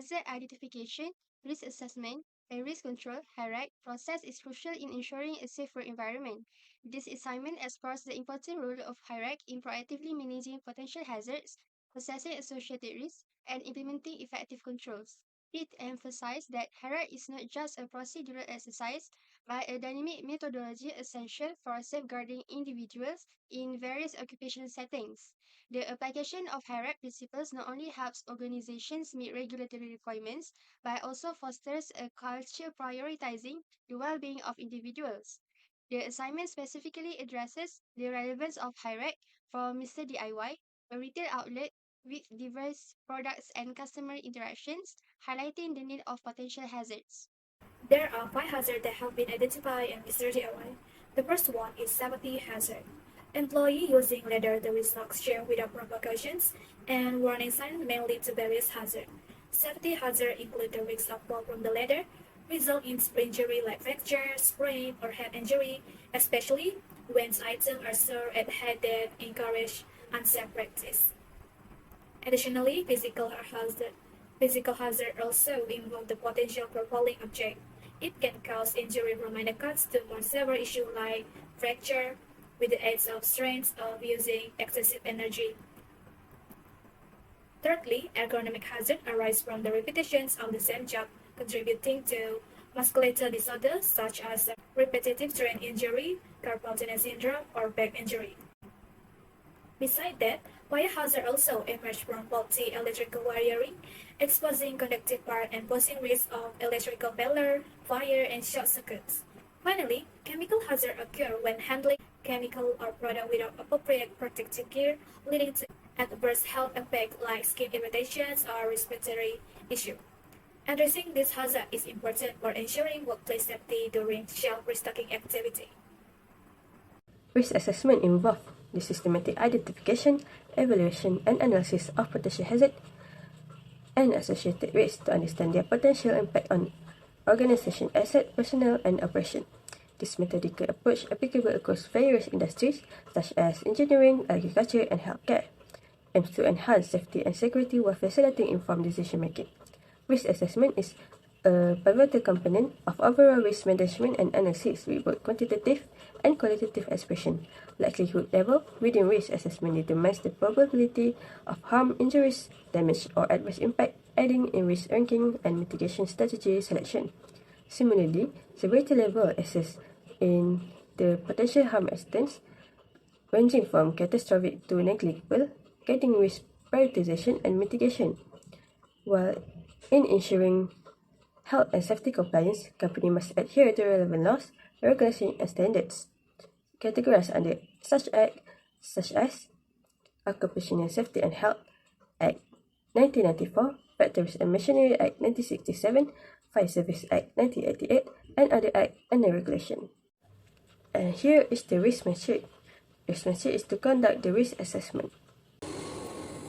hazard identification, risk assessment, and risk control (HARAC) process is crucial in ensuring a safe work environment. This assignment explores the important role of HARAC in proactively managing potential hazards, assessing associated risks, and implementing effective controls. It emphasized that HARAC is not just a procedural exercise, but a dynamic methodology essential for safeguarding individuals in various occupational settings. The application of HARAC principles not only helps organizations meet regulatory requirements, but also fosters a culture prioritizing the well-being of individuals. The assignment specifically addresses the relevance of HIRAC for Mr. DIY, a retail outlet with diverse products and customer interactions, highlighting the need of potential hazards. There are five hazards that have been identified in Mr. DIY. The first one is safety hazard. Employee using ladder the resource share without precautions, and warning signs may lead to various hazards. Safety hazards include the risk of fall from the ladder, result in injury like fracture, sprain, or head injury, especially when items are served at head that encourage unsafe practice. Additionally, physical hazard also involve the potential for falling object. It can cause injury from minor cuts to more severe issues like fracture with the aid of strength of using excessive energy. Thirdly, ergonomic hazard arise from the repetitions of the same job, contributing to musculoskeletal disorders such as repetitive strain injury, carpal tunnel syndrome, or back injury. Besides that, fire hazard also emerge from faulty electrical wiring, exposing conductive part and posing risk of electrical failure, fire, and short circuits. Finally, chemical hazard occur when handling chemical or product without appropriate protective gear, leading to adverse health effects like skin irritations or respiratory issues. Addressing this hazard is important for ensuring workplace safety during shelf restocking activity. Risk assessment involves the systematic identification, evaluation, and analysis of potential hazards and associated risks to understand their potential impact on organization asset, personnel, and operation. This methodical approach applicable across various industries such as engineering, agriculture, and healthcare, aims to enhance safety and security while facilitating informed decision making. Risk assessment is a pivotal component of overall risk management and analysis with both quantitative and qualitative expression. Likelihood level within risk assessment determines the probability of harm, injuries, damage, or adverse impact, aiding in risk ranking and mitigation strategy selection. Similarly, severity level assess in the potential harm extents, ranging from catastrophic to negligible, guiding risk prioritization and mitigation. While in ensuring health and safety compliance, company must adhere to relevant laws, regulations, and standards categorized under such act, such as Occupational Safety and Health Act 1994, Factories and Machinery Act 1967, Fire Service Act 1988, and other acts and regulation. And here is the risk metric. Risk metric is to conduct the risk assessment.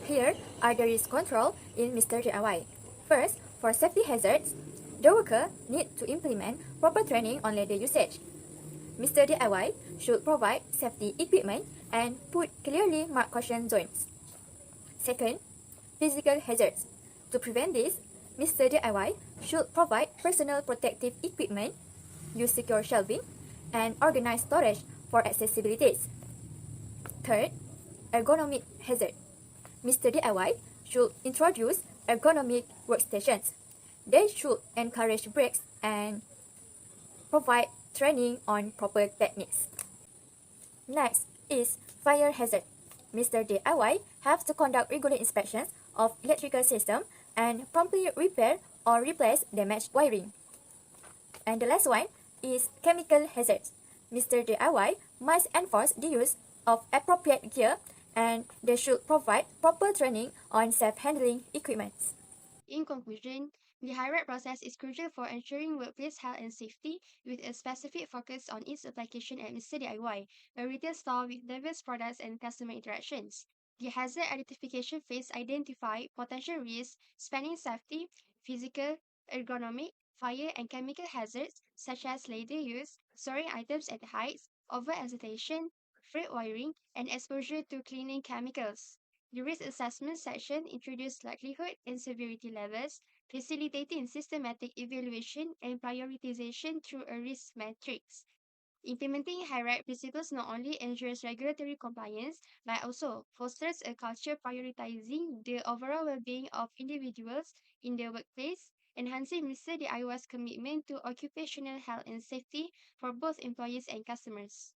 Here are the risk control in Mr. DIY. First, for safety hazards, the worker need to implement proper training on ladder usage. Mr. DIY should provide safety equipment and put clearly marked caution zones. Second, physical hazards. To prevent this, Mr. DIY should provide personal protective equipment, use secure shelving, and organize storage for accessibilities. Third, ergonomic hazard. Mr. DIY should introduce ergonomic workstations. They should encourage breaks and provide training on proper techniques. Next is fire hazard. Mr. DIY have to conduct regular inspections of electrical system and promptly repair or replace damaged wiring. And the last one is chemical hazards. Mr. DIY must enforce the use of appropriate gear and they should provide proper training on safe handling equipment. In conclusion, the HIRAC process is crucial for ensuring workplace health and safety, with a specific focus on its application at Mr. DIY, a retail store with diverse products and customer interactions. The hazard identification phase identified potential risks spanning safety, physical, ergonomic, fire, and chemical hazards such as ladder use, storing items at heights, over-excitation, freight wiring, and exposure to cleaning chemicals. The risk assessment section introduced likelihood and severity levels, facilitating systematic evaluation and prioritization through a risk matrix. Implementing HIRAC principles not only ensures regulatory compliance, but also fosters a culture prioritizing the overall well-being of individuals in the workplace, enhancing Mr. DIY's commitment to occupational health and safety for both employees and customers.